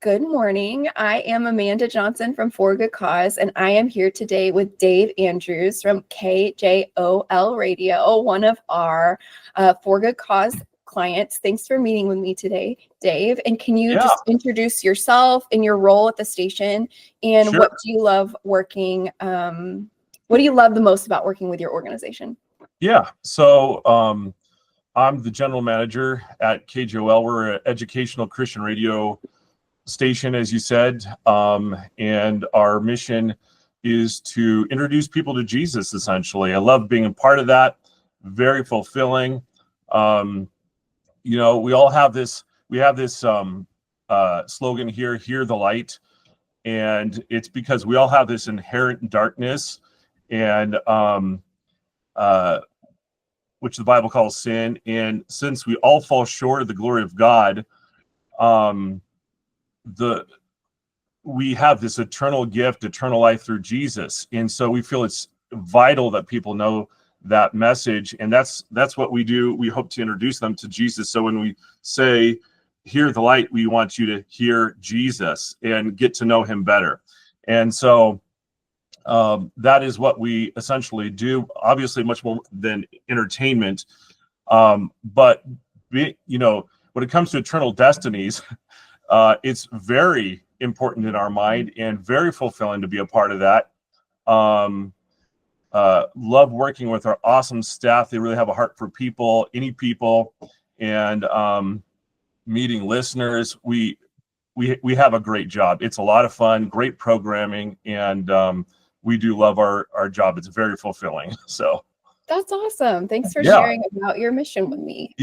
Good morning. I am Amanda Johnson from For Good Cause, and I am here today with Dave Andrews from KJOL Radio, one of our For Good Cause clients. Thanks for meeting with me today, Dave. And can you just introduce yourself and your role at the station, and Sure. what do you love working? What do you love the most about working with your organization? Yeah. So I'm the general manager at KJOL. We're an educational Christian radio station, as you said, and our mission is to introduce people to Jesus. Essentially, I love being a part of that. Very fulfilling. We all have this. We have this slogan here: "Hear the light," and it's because we all have this inherent darkness, and which the Bible calls sin. And since we all fall short of the glory of God, we have this eternal gift, eternal life through Jesus. And so we feel it's vital that people know that message. And that's what we do. We hope to introduce them to Jesus. So when we say, hear the light, we want you to hear Jesus and get to know him better. And so that is what we essentially do. Obviously, much more than entertainment. But when it comes to eternal destinies, it's very important in our mind and very fulfilling to be a part of that. Love working with our awesome staff. They really have a heart for people, any people, and meeting listeners. We have a great job. It's a lot of fun, great programming, and we do love our job. It's very fulfilling. So that's awesome. Thanks for sharing about your mission with me.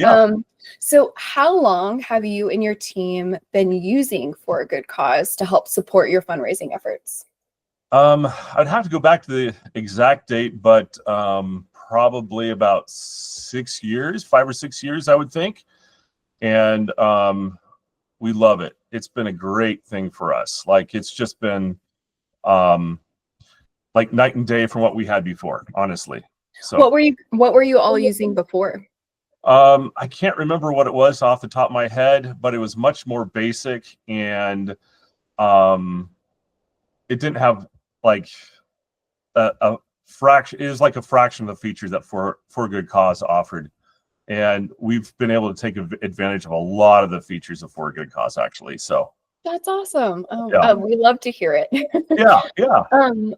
So how long have you and your team been using For a Good Cause to help support your fundraising efforts? I'd have to go back to the exact date, but probably about 6 years, 5 or 6 years, I would think. And we love it. It's been a great thing for us. Like, it's just been like night and day from what we had before, honestly. So what were you all using before? I can't remember what it was off the top of my head, but it was much more basic, and it didn't have like a fraction. It was like a fraction of the features that For Good Cause offered, and we've been able to take advantage of a lot of the features of For Good Cause, actually. So that's awesome. We love to hear it. Yeah.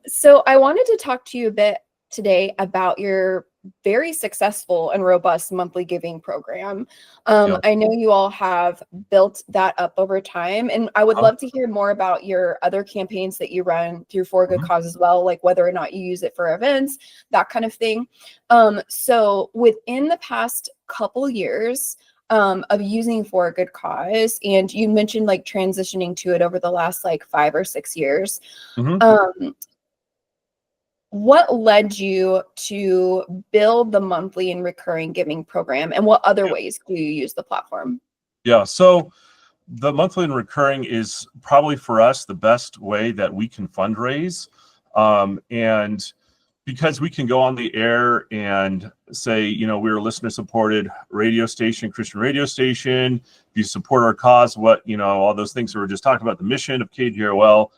So I wanted to talk to you a bit today about your very successful and robust monthly giving program. I know you all have built that up over time, and I would love to hear more about your other campaigns that you run through For Good Cause as well, like whether or not you use it for events, that kind of thing. So within the past couple years of using For a Good Cause, and you mentioned like transitioning to it over the last like 5 or 6 years, what led you to build the monthly and recurring giving program, and what other ways do you use the platform? Yeah, so the monthly and recurring is probably for us the best way that we can fundraise. And because we can go on the air and say, we're a listener supported radio station, Christian radio station. If you support our cause, all those things that we were just talking about, the mission of KJOL,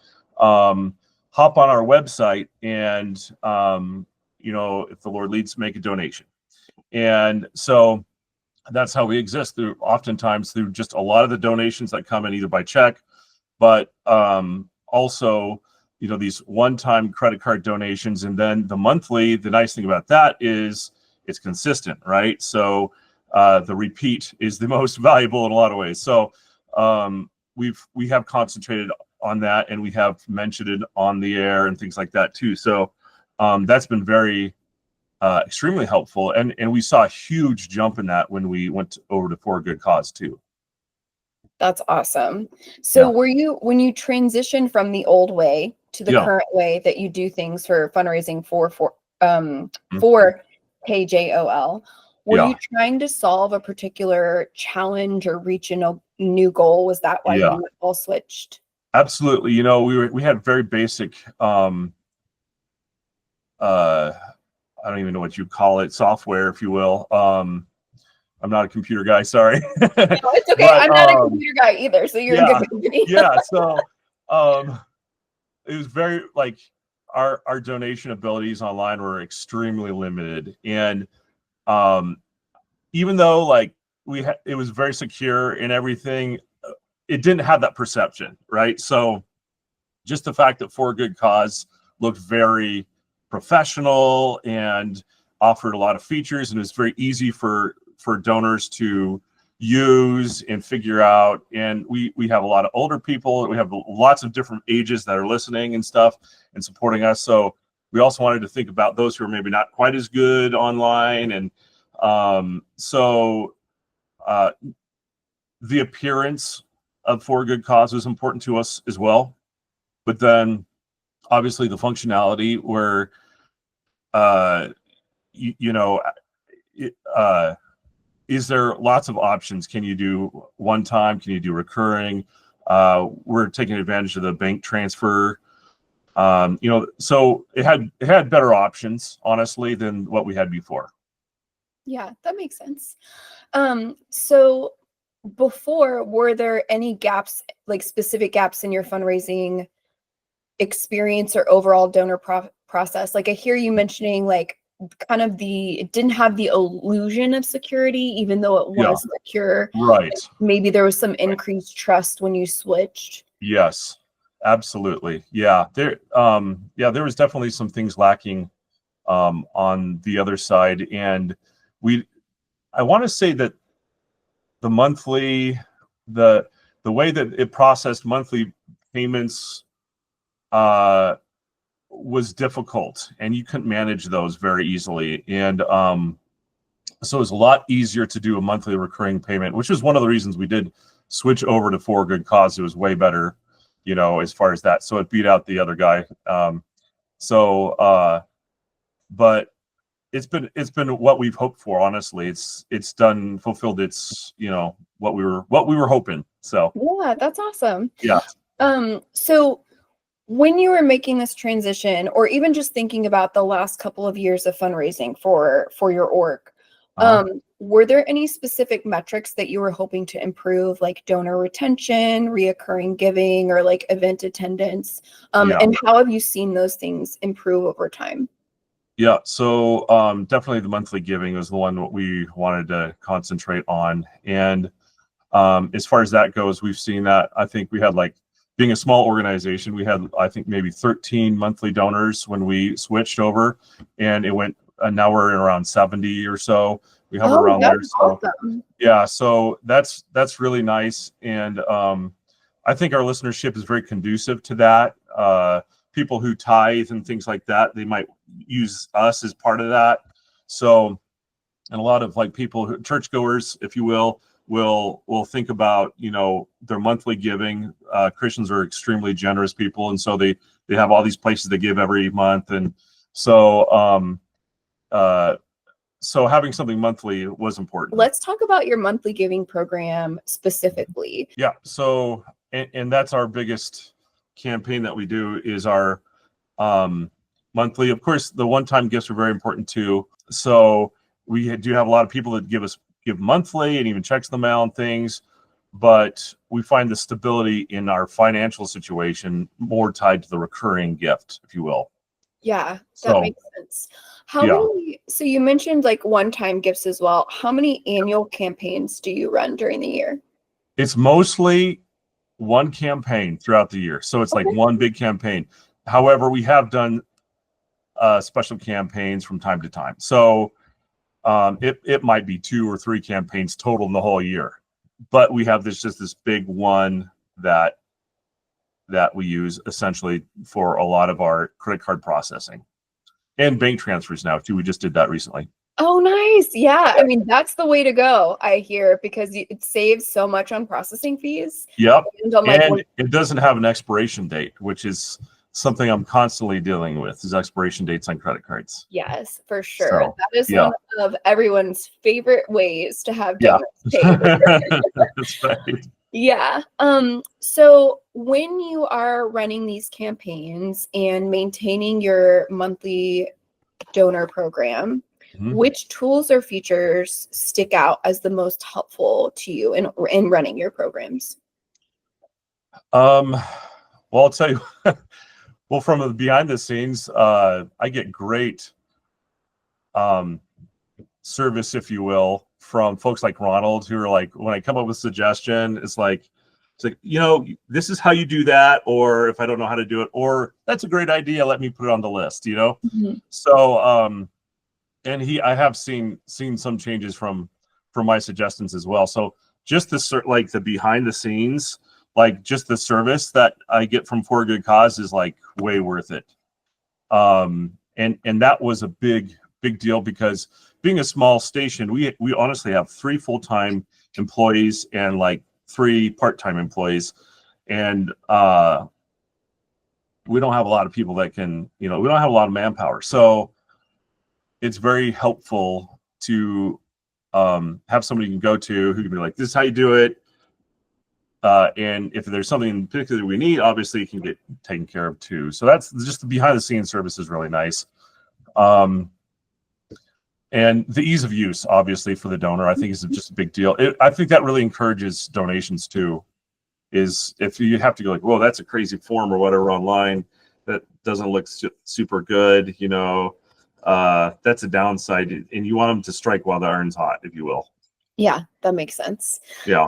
hop on our website and, if the Lord leads, make a donation. And so that's how we exist, oftentimes through just a lot of the donations that come in either by check, but also, these one-time credit card donations. And then the monthly, the nice thing about that is it's consistent, right? So the repeat is the most valuable in a lot of ways. So we have concentrated on that, and we have mentioned it on the air and things like that too. So that's been very extremely helpful, and we saw a huge jump in that when we went over to For a Good Cause too. That's awesome. So when you transitioned from the old way to the current way that you do things for fundraising for KJOL, were you trying to solve a particular challenge or reach a new goal? Was that why you all switched? Absolutely. We had very basic I don't even know what you call it, software, if you will. I'm not a computer guy, sorry. No, it's okay. But, I'm not a computer guy either, so you're in yeah, good company. yeah. So it was very like our donation abilities online were extremely limited, and even though like it was very secure and everything, it didn't have that perception, right? So just the fact that For Good Cause looked very professional and offered a lot of features, and it was very easy for donors to use and figure out. And we have a lot of older people, we have lots of different ages that are listening and stuff and supporting us. So we also wanted to think about those who are maybe not quite as good online. And the appearance of For Good Cause was important to us as well. But then obviously the functionality where, is there lots of options? Can you do one time? Can you do recurring? We're taking advantage of the bank transfer. So it had better options, honestly, than what we had before. Yeah, that makes sense. So before, were there any gaps, like specific gaps in your fundraising experience or overall donor process? Like I hear you mentioning like kind of it didn't have the illusion of security, even though it was secure. Right. Maybe there was some increased trust when you switched. Yes, absolutely. Yeah. There was definitely some things lacking on the other side. And I want to say that the way that it processed monthly payments was difficult, and you couldn't manage those very easily. And so it was a lot easier to do a monthly recurring payment, which was one of the reasons we did switch over to For Good Cause. It was way better, as far as that. So it beat out the other guy. But it's been what we've hoped for, honestly. It's fulfilled its, what we were hoping. So yeah, that's awesome. Yeah. So when you were making this transition, or even just thinking about the last couple of years of fundraising for your org, were there any specific metrics that you were hoping to improve, like donor retention, reoccurring giving, or like event attendance? And how have you seen those things improve over time? Yeah, so definitely the monthly giving was the one that we wanted to concentrate on. And as far as that goes, we've seen that. I think we had, like, being a small organization, we had, I think, maybe 13 monthly donors when we switched over, and now we're around 70 or so. We hover around there. So awesome. Yeah, so that's really nice. And I think our listenership is very conducive to that. People who tithe and things like that, they might use us as part of that. So, and a lot of like people churchgoers, if you will think about, their monthly giving. Christians are extremely generous people, and so they have all these places they give every month. And so so having something monthly was important. Let's talk about your monthly giving program specifically. Yeah, so and that's our biggest campaign that we do, is our monthly. Of course, the one-time gifts are very important too. So we do have a lot of people that give monthly and even checks the mail and things, but we find the stability in our financial situation more tied to the recurring gift, if you will. Yeah, that makes sense. So you mentioned like one-time gifts as well. How many annual campaigns do you run during the year? It's mostly one campaign throughout the year. So it's like one big campaign. However, we have done special campaigns from time to time. So it might be 2 or 3 campaigns total in the whole year, but we have this big one that we use essentially for a lot of our credit card processing and bank transfers now too. We just did that recently. Oh, nice. Yeah. I mean, that's the way to go, I hear, because it saves so much on processing fees. Yep. And it doesn't have an expiration date, which is something I'm constantly dealing with, is expiration dates on credit cards. Yes, for sure. So, that is one of everyone's favorite ways to have donors paid. That's right. Yeah. So when you are running these campaigns and maintaining your monthly donor program, Mhm. which tools or features stick out as the most helpful to you in running your programs? Well, I'll tell you, well, from the behind the scenes, I get great um, service, if you will, from folks like Ronald, who are like, when I come up with a suggestion, it's like, this is how you do that. Or if I don't know how to do it, or that's a great idea, let me put it on the list, Mhm. So, and I have seen some changes from my suggestions as well. So just like the behind the scenes, like just the service that I get from For a Good Cause is like way worth it. And that was a big deal, because being a small station, we honestly have 3 full-time employees and like 3 part-time employees, and we don't have a lot of people that can, we don't have a lot of manpower. So it's very helpful to have somebody you can go to who can be like, this is how you do it. And if there's something in particular we need, obviously it can get taken care of too. So that's just the behind the scenes service is really nice. And the ease of use, obviously, for the donor, I think is just a big deal. I think that really encourages donations too. Is if you have to go like, whoa, that's a crazy form or whatever online that doesn't look super good, that's a downside, and you want them to strike while the iron's hot, if you will. Yeah, that makes sense. Yeah.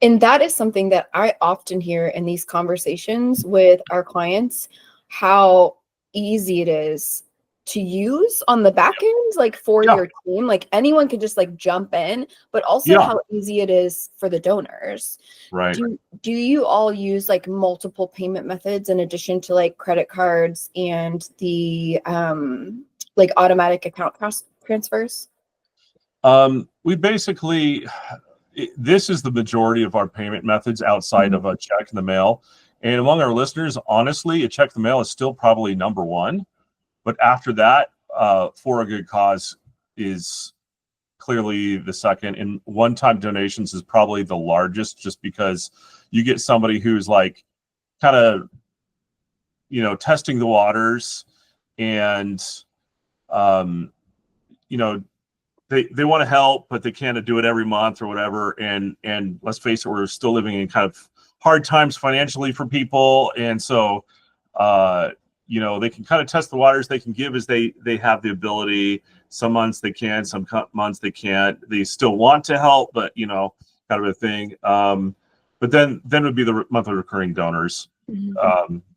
And that is something that I often hear in these conversations with our clients, how easy it is to use on the back end, like for Yeah. your team. Like anyone can just like jump in, but also Yeah. how easy it is for the donors. Right. Do you all use like multiple payment methods in addition to like credit cards and the like automatic account transfers? We basically, this is the majority of our payment methods outside of a check in the mail. And among our listeners, honestly, a check in the mail is still probably number one. But after that, For a Good Cause is clearly the second. And one-time donations is probably the largest, just because you get somebody who's like kind of, testing the waters, and, you know, they want to help, but they can't do it every month or whatever. And let's face it, we're still living in kind of hard times financially for people. And so, they can kind of test the waters. They can give as they have the ability. Some months they can, some months they can't. They still want to help, but, kind of a thing. But then would be the monthly recurring donors.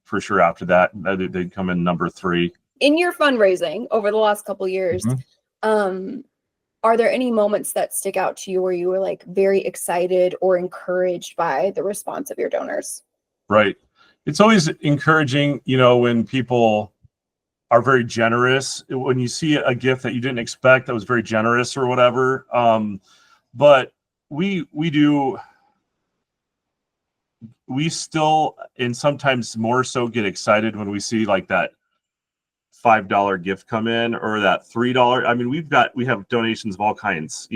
For sure. After that, they'd come in number 3. In your fundraising over the last couple years, are there any moments that stick out to you where you were like very excited or encouraged by the response of your donors? Right. It's always encouraging, when people are very generous, when you see a gift that you didn't expect that was very generous or whatever. But we still, and sometimes more so, get excited when we see like that $5 gift come in, or that $3. I mean, we have donations of all kinds,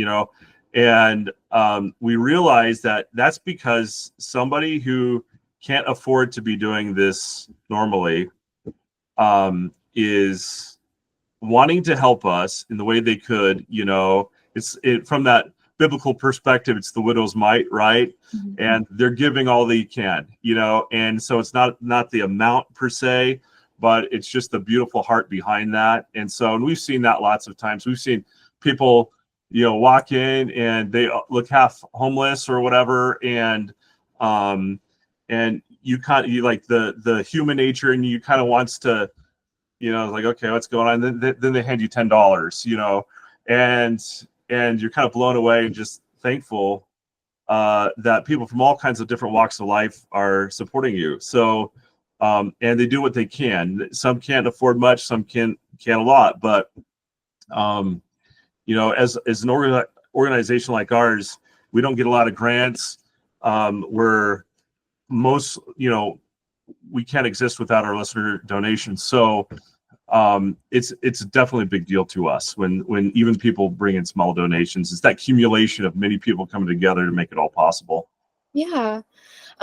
and we realize that that's because somebody who can't afford to be doing this normally is wanting to help us in the way they could. From that biblical perspective, it's the widow's mite, right? And they're giving all they can, and so it's not the amount per se, but it's just the beautiful heart behind that. And we've seen that lots of times. We've seen people, walk in and they look half homeless or whatever, and you like the human nature, and you kind of wants to, like, okay, what's going on? Then they hand you $10, and you're kind of blown away and just thankful that people from all kinds of different walks of life are supporting you. So, and they do what they can. Some can't afford much, some can a lot. But, as an organization like ours, we don't get a lot of grants. We're most, we can't exist without our listener donations. So, it's definitely a big deal to us when even people bring in small donations. It's that accumulation of many people coming together to make it all possible. Yeah.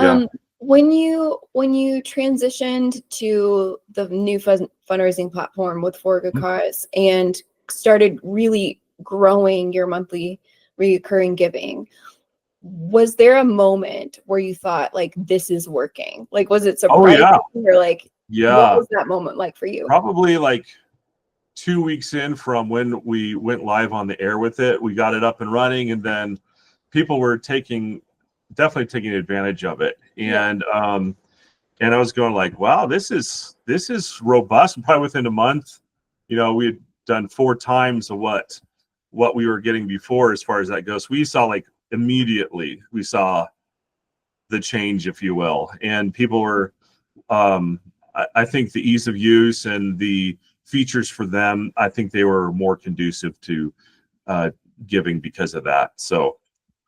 Yeah. When you transitioned to the new fundraising platform with For a Good Cause, and started really growing your monthly recurring giving, was there a moment where you thought like this is working? Like, was it Oh surprising yeah. or like what Yeah. was that moment like for you? Probably like 2 weeks in from when we went live on the air with it, we got it up and running, and then people were definitely taking advantage of it. And and I was going like, wow, this is robust. And probably within a month, we had done 4 times of what we were getting before as far as that goes. We saw like immediately we saw the change, if you will, and people were I think the ease of use and the features for them, I think they were more conducive to giving because of that. So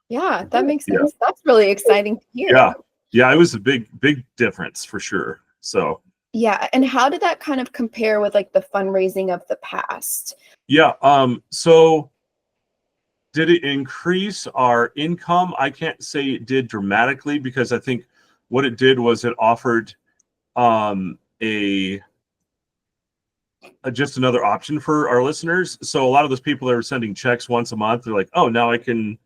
Yeah, that makes sense. That's really exciting to hear. Yeah, it was a big difference for sure. So yeah, and how did that kind of compare with like the fundraising of the past? Yeah, so did it increase our income? I can't say it did dramatically, because I think what it did was it offered a just another option for our listeners. So a lot of those people that are sending checks once a month, they're like, oh, now I can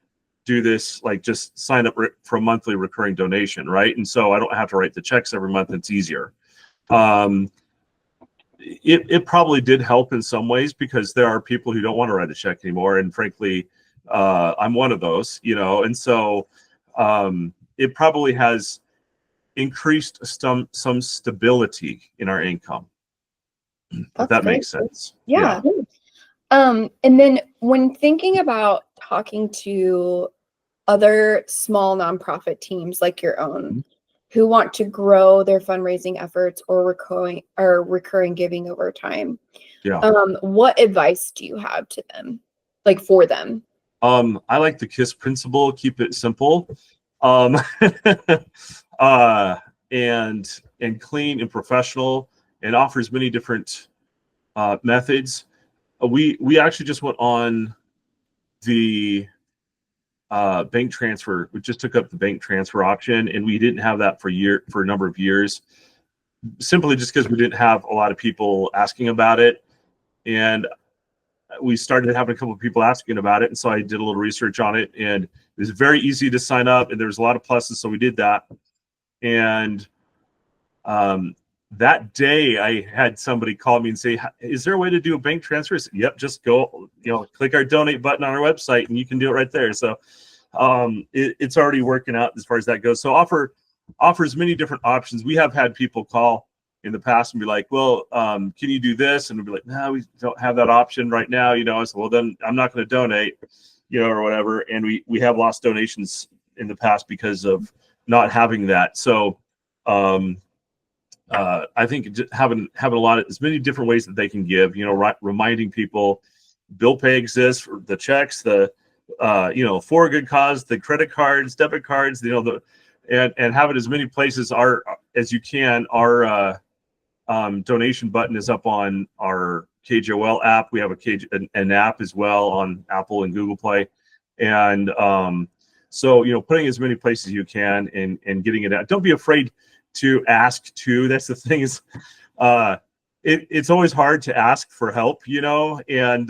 do this, like just sign up for a monthly recurring donation, right? And so I don't have to write the checks every month. It's easier. It probably did help in some ways, because there are people who don't want to write a check anymore, and frankly, I'm one of those, and so it probably has increased some stability in our income, if that makes sense. Yeah. And then when thinking about talking to other small nonprofit teams like your own who want to grow their fundraising efforts or recurring giving over time, what advice do you have to them, like for them? I like the KISS principle, keep it simple, and clean and professional, and offers many different methods. We actually just went on the bank transfer. We just took up the bank transfer option, and we didn't have that for a number of years, simply just because we didn't have a lot of people asking about it. And we started having a couple of people asking about it, and so I did a little research on it, and it was very easy to sign up, and there's a lot of pluses, so we did that. And that day I had somebody call me and say, is there a way to do a bank transfer? I said, yep, just go, click our donate button on our website and you can do it right there. So it's already working out as far as that goes. So offers many different options. We have had people call in the past and be like, well, can you do this? And we'll be like, no, we don't have that option right now. I said, well, then I'm not going to donate, or whatever. And we have lost donations in the past because of not having that. So I think having a lot of as many different ways that they can give, reminding people bill pay exists, for the checks, the for a good cause, the credit cards, debit cards, and have it as many places as you can. Our donation button is up on our KJOL app. We have an app as well on Apple and Google Play, and so putting as many places as you can and getting it out. Don't be afraid to ask too. That's the thing, is it's always hard to ask for help, and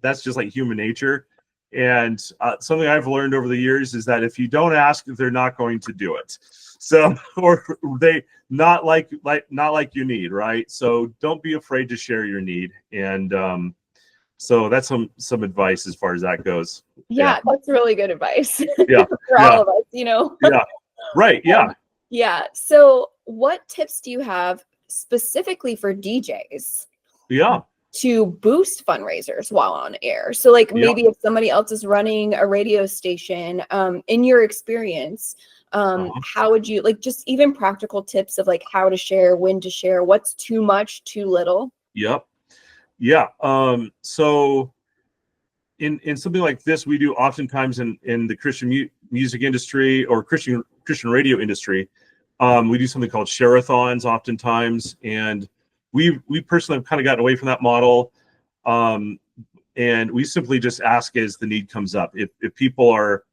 that's just like human nature. And something I've learned over the years is that if you don't ask, they're not going to do it. So, or they not like you need, right? So don't be afraid to share your need. And so that's some advice as far as that goes. Yeah, that's really good advice. Yeah. For all of us, Yeah. Right. Yeah. Yeah. So what tips do you have specifically for DJs? Yeah. To boost fundraisers while on air? So like maybe if somebody else is running a radio station, in your experience, how would you, like, just even practical tips of like how to share, when to share, what's too much, too little? Yep. Yeah. So in something like this, we do oftentimes in the Christian music industry or Christian radio industry, we do something called share-a-thons oftentimes, and we personally have kind of gotten away from that model, and we simply just ask as the need comes up. If people are,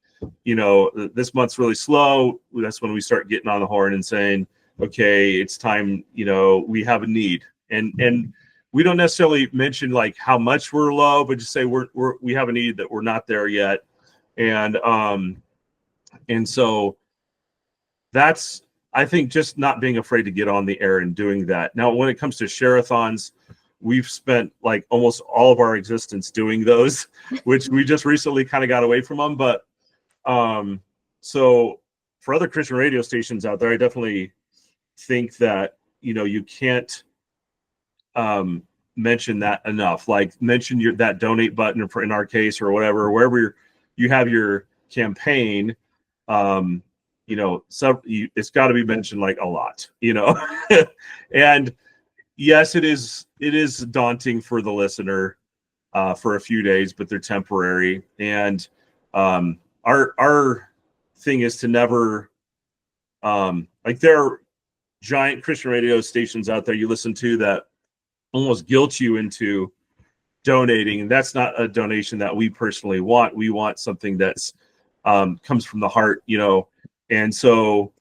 this month's really slow, that's when we start getting on the horn and saying, okay, it's time, we have a need. And we don't necessarily mention like how much we're low, but just say we have a need that we're not there yet. And so that's, I think, just not being afraid to get on the air and doing that. Now, when it comes to share-a-thons, we've spent like almost all of our existence doing those, which we just recently kind of got away from them. But so for other Christian radio stations out there, I definitely think that, you can't mention that enough. Like mention that donate button in our case, or whatever, wherever you have your campaign. It's got to be mentioned like a lot, and yes, it is daunting for the listener for a few days, but they're temporary. And our thing is to never like, there are giant Christian radio stations out there you listen to that almost guilt you into donating, and that's not a donation that we personally want. We want something that's comes from the heart, and so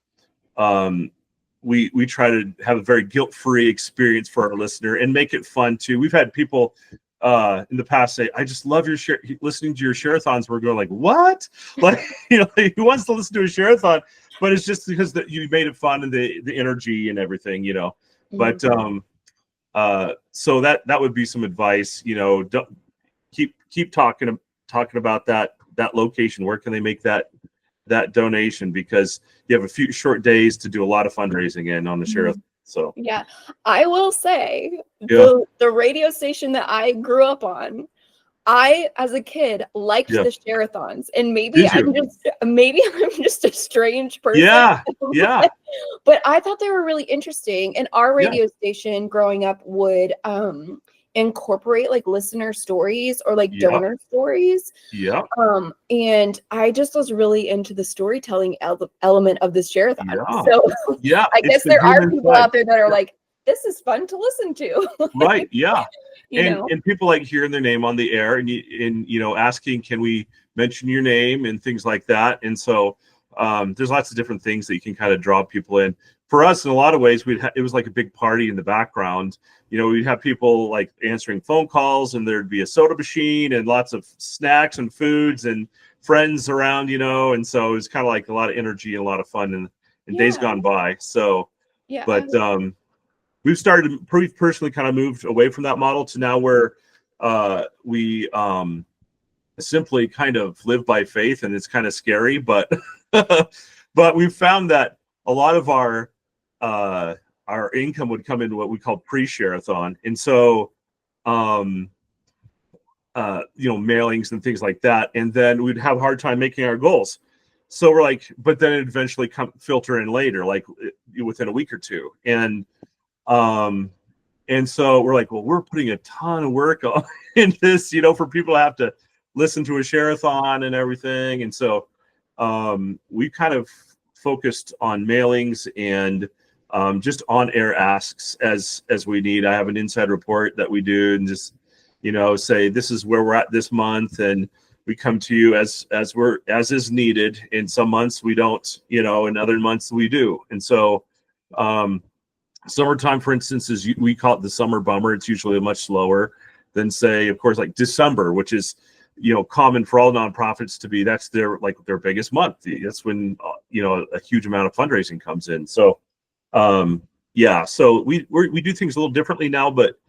we try to have a very guilt-free experience for our listener and make it fun too. We've had people in the past say, I just love listening to your share-a-thons. We're going like, what? Like, he wants to listen to a share-a-thon, but it's just because that you made it fun and the energy and everything, Mm-hmm. But so that would be some advice, don't keep talking about that location. Where can they make that donation? Because you have a few short days to do a lot of fundraising in on the share. So yeah, I will say the radio station that I grew up on, I, as a kid, liked the share-a-thons, and maybe I'm just a strange person. Yeah. But I thought they were really interesting. And our radio station growing up would incorporate like listener stories or like donor stories. Yeah. And I just was really into the storytelling element of this share-a-thon. Yeah. So Yeah, I guess there are people out there that are like, this is fun to listen to. Right. Yeah. And people like hearing their name on the air and asking, can we mention your name and things like that. And so there's lots of different things that you can kind of draw people in. For us, in a lot of ways, it was like a big party in the background. We'd have people like answering phone calls, and there'd be a soda machine and lots of snacks and foods and friends around, and so it was kind of like a lot of energy and a lot of fun in days gone by. So, but we've personally kind of moved away from that model to now where we simply kind of live by faith, and it's kind of scary, but but we've found that a lot of our income would come into what we call pre-share-a-thon, and so mailings and things like that, and then we'd have a hard time making our goals. So we're like, but then it eventually filter in later, like within a week or two, and so we're like, well, we're putting a ton of work in this, for people to have to listen to a share-a-thon and everything, and so we kind of focused on mailings and just on-air asks as we need. I have an inside report that we do, and just say this is where we're at this month, and we come to you as is needed. In some months we don't, in other months we do. And so summertime, for instance, we call it the summer bummer. It's usually much slower than, say, of course, like December, which is common for all nonprofits to be. That's their biggest month. That's when a huge amount of fundraising comes in. So so we do things a little differently now, but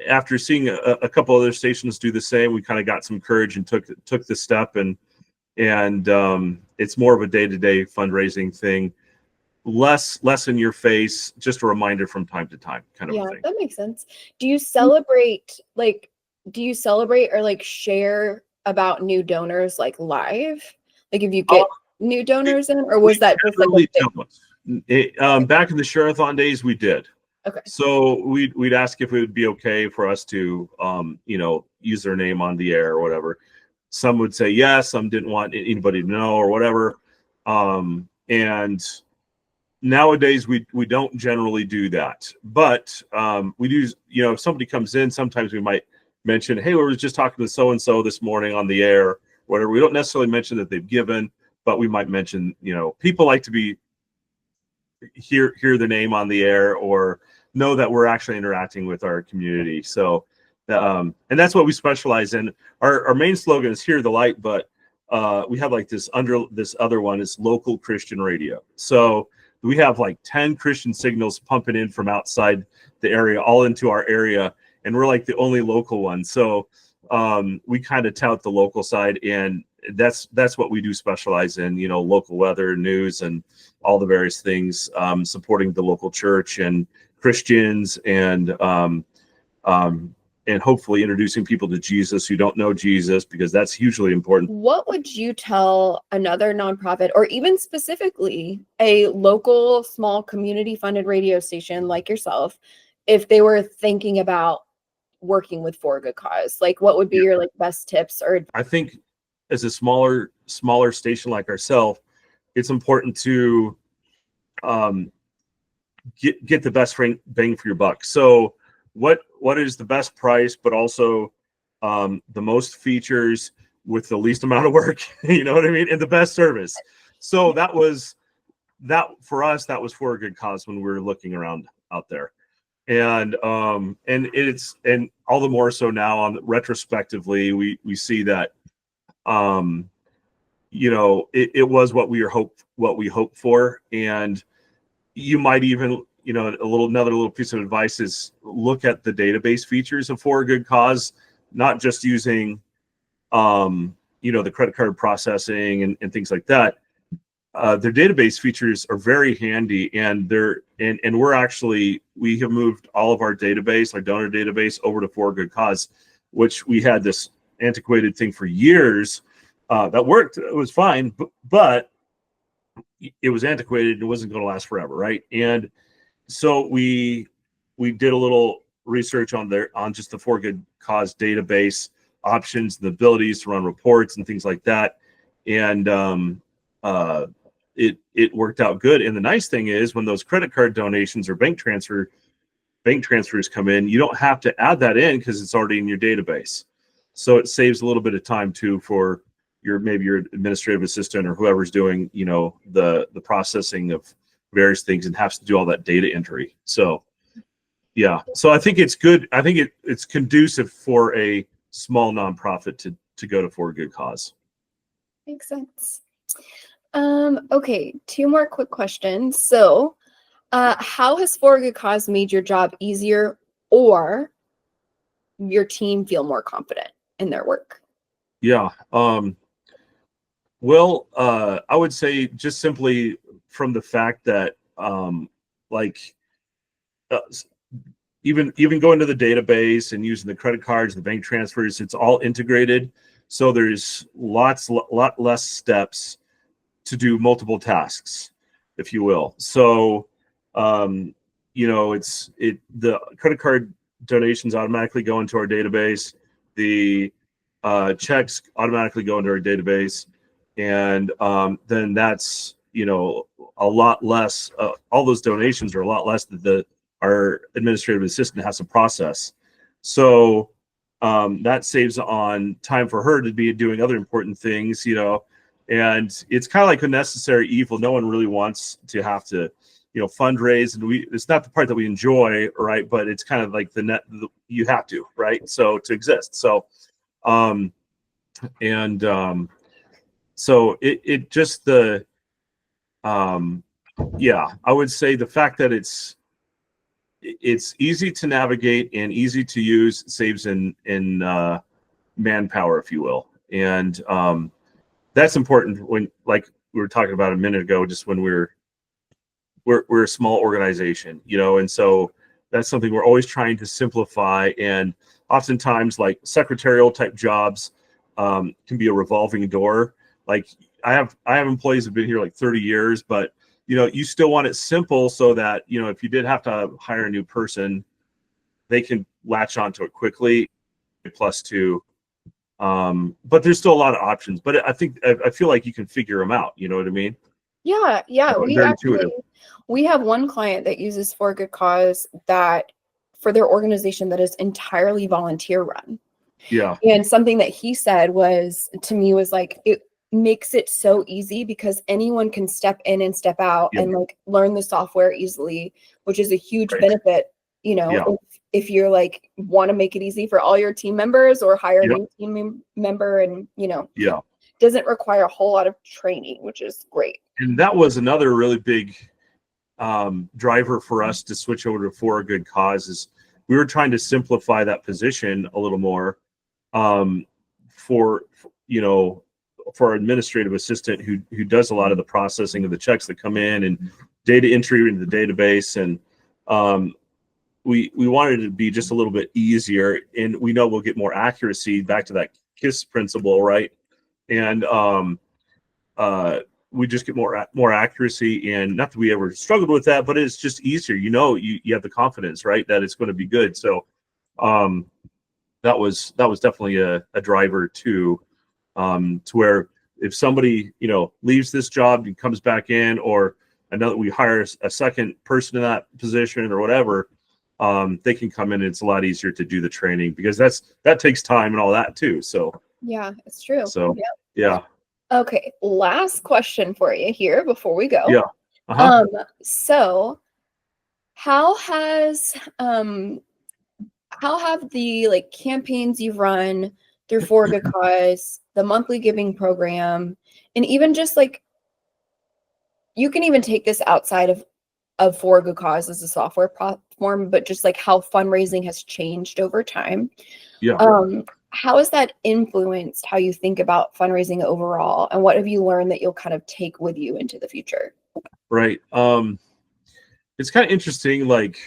after seeing a couple other stations do the same, we kind of got some courage and took the step, and it's more of a day-to-day fundraising thing, less in your face, just a reminder from time to time kind of thing. That makes sense. Do you celebrate or like share about new donors like live? Like if you get new donors in, or was that just like back in the share-a-thon days, we did. Okay. So we'd ask if it would be okay for us to use their name on the air or whatever. Some would say yes, some didn't want anybody to know or whatever. And nowadays we don't generally do that, but we do. If somebody comes in, sometimes we might mention, hey, we were just talking to so and so this morning on the air, or whatever. We don't necessarily mention that they've given, but we might mention, people like to hear the name on the air, or know that we're actually interacting with our community. So, and that's what we specialize in. Our main slogan is "Hear the Light," but we have like this other one is local Christian radio. So we have like 10 Christian signals pumping in from outside the area, all into our area, and we're like the only local one. So we kind of tout the local side, and that's what we do specialize in, you know, local weather, news, and all the various things, supporting the local church and Christians, and hopefully introducing people to Jesus who don't know Jesus, because that's hugely important. What would you tell another nonprofit, or even specifically a local small community funded radio station like yourself, if they were thinking about working with For a Good Cause? Like, what would be your like best tips? Or I think as a smaller station like ourselves, it's important to get the best bang for your buck. So what is the best price, but also the most features with the least amount of work, you know what I mean, and the best service. So that for us, that was For a Good Cause when we were looking around out there. And it's all the more so now on retrospectively, we see that you know, it was what we hoped for. And you might even, you know, another little piece of advice is look at the database features of For a Good Cause, not just using you know, the credit card processing and things like that. Their database features are very handy, and we have moved all of our database, our donor database, over to For a Good Cause, which we had this antiquated thing for years that worked. It was fine, but it was antiquated and it wasn't going to last forever, right? And so we did a little research on just the For a Good Cause database options, the abilities to run reports and things like that, and it worked out good. And the nice thing is, when those credit card donations or bank transfers come in, you don't have to add that in because it's already in your database. So it saves a little bit of time too for maybe your administrative assistant or whoever's doing, you know, the processing of various things and has to do all that data entry. So yeah, so I think it's good. I think it's conducive for a small nonprofit to go to For a Good Cause. Makes sense. Okay, 2 more quick questions. So how has For a Good Cause made your job easier, or your team feel more confident in their work? Yeah. Well, I would say just simply from the fact that even going to the database and using the credit cards, the bank transfers, it's all integrated. So there's lot less steps to do multiple tasks, if you will. So, you know, the credit card donations automatically go into our database. The checks automatically go into our database. And then that's, you know, a lot less, all those donations are a lot less that our administrative assistant has to process. So that saves on time for her to be doing other important things, you know, and it's kind of like a necessary evil. No one really wants to have to, you know, fundraise, and it's not the part that we enjoy, right? But it's kind of like you have to, right? So to exist. So, so it just yeah, I would say the fact that it's easy to navigate and easy to use saves in manpower, if you will. And that's important when, like we were talking about a minute ago, just when we're a small organization, you know, and so that's something we're always trying to simplify. And oftentimes, like secretarial type jobs can be a revolving door. Like I have employees who've been here like 30 years, but you know, you still want it simple so that, you know, if you did have to hire a new person, they can latch onto it quickly. +2, but there's still a lot of options. But I feel like you can figure them out. You know what I mean? Yeah. So We have one client that uses For a Good Cause for their organization that is entirely volunteer run. Yeah. And something that he said to me was like, it makes it so easy because anyone can step in and step out and like learn the software easily, which is a huge benefit you know, if you're like want to make it easy for all your team members or hire a new team member, and you know, doesn't require a whole lot of training, which is great. And that was another really big driver for us to switch over to For a Good Cause. Is we were trying to simplify that position a little more for our administrative assistant who does a lot of the processing of the checks that come in and data entry into the database. And we wanted it to be just a little bit easier, and we know we'll get more accuracy, back to that KISS principle, right? And we just get more accuracy, and not that we ever struggled with that, but it's just easier. You know, you have the confidence, right, that it's going to be good. So that was definitely a driver too, to where if somebody, you know, leaves this job and comes back in, or another, we hire a second person in that position or whatever, they can come in, and it's a lot easier to do the training, because that takes time and all that too. So yeah, it's true. So yeah. Okay, last question for you here before we go. Yeah. So how have the like campaigns you've run through For a Good Cause, the monthly giving program, and even just like, you can even take this outside of For a Good Cause as a software platform, but just like how fundraising has changed over time. How has that influenced how you think about fundraising overall, and what have you learned that you'll kind of take with you into the future? Right. It's kind of interesting. Like,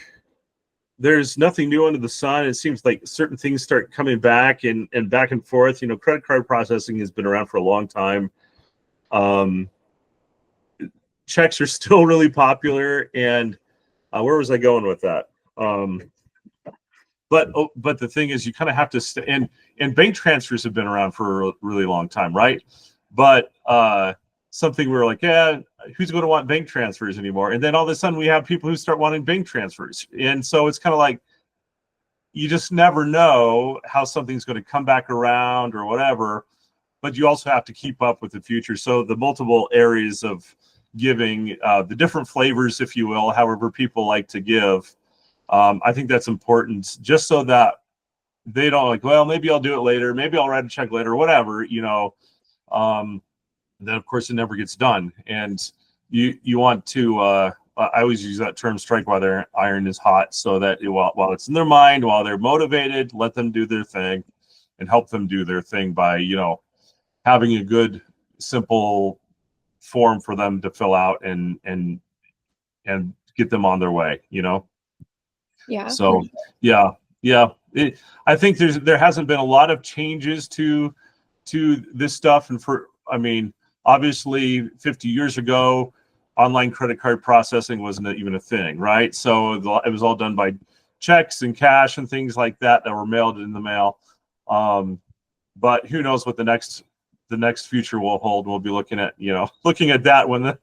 there's nothing new under the sun. It seems like certain things start coming back and back and forth. You know, credit card processing has been around for a long time. Checks are still really popular. And where was I going with that? But the thing is, you kind of have to and bank transfers have been around for a really long time, right? But something we're like, yeah, who's going to want bank transfers anymore? And then all of a sudden we have people who start wanting bank transfers. And so it's kind of like, you just never know how something's going to come back around or whatever, but you also have to keep up with the future. So the multiple areas of giving, the different flavors, if you will, however people like to give, I think that's important, just so that they don't like, well, maybe I'll do it later, maybe I'll write a check later, whatever, you know. Then of course it never gets done, and you want to. I always use that term, strike while their iron is hot, so that while it's in their mind, while they're motivated, let them do their thing, and help them do their thing by, you know, having a good, simple form for them to fill out and get them on their way, you know. Yeah. So yeah. I think there hasn't been a lot of changes to this stuff, and I mean, obviously 50 years ago, online credit card processing wasn't even a thing, right? So it was all done by checks and cash and things like that were mailed in the mail. But who knows what the next future will hold. We'll be looking at that when the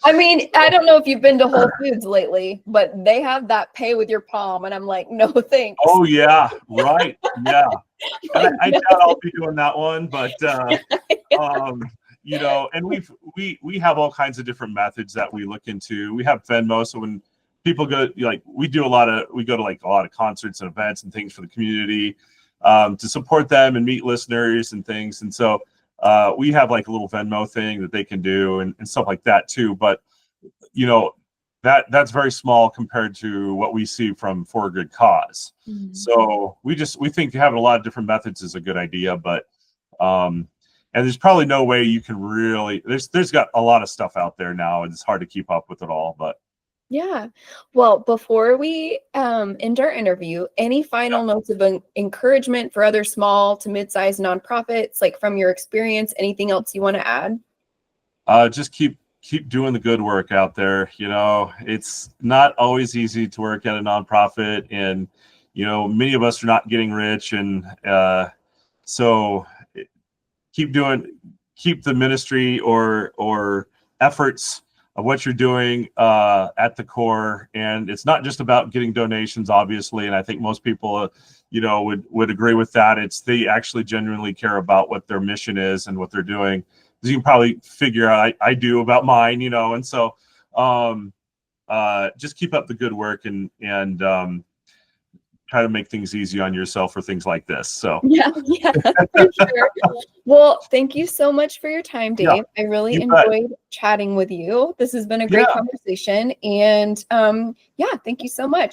I mean, I don't know if you've been to Whole Foods lately, but they have that pay with your palm, and I'm like, no thanks. Oh yeah, right. Yeah. I doubt I'll be doing that one, but you know, and we have all kinds of different methods that we look into. We have Venmo, so when people go, like, we go to like a lot of concerts and events and things for the community, to support them and meet listeners and things. And so we have like a little Venmo thing that they can do and stuff like that too. But you know, that's very small compared to what we see from For a Good Cause. Mm-hmm. So we think having a lot of different methods is a good idea, but and there's probably no way you can really, there's got a lot of stuff out there now, and it's hard to keep up with it all. But yeah. Well, before we end our interview, any final notes of encouragement for other small to mid-sized nonprofits, like from your experience, anything else you want to add? Just keep doing the good work out there. You know, it's not always easy to work at a nonprofit, and you know, many of us are not getting rich, and so keep the ministry or efforts of what you're doing at the core. And it's not just about getting donations, obviously, and I think most people you know would agree with that. It's they actually genuinely care about what their mission is and what they're doing, as you can probably figure out I do about mine, you know. And so just keep up the good work and try to make things easy on yourself for things like this. So yeah, for sure. Well, thank you so much for your time, Dave. Yeah, I really enjoyed chatting with you. This has been a great conversation, and yeah, thank you so much.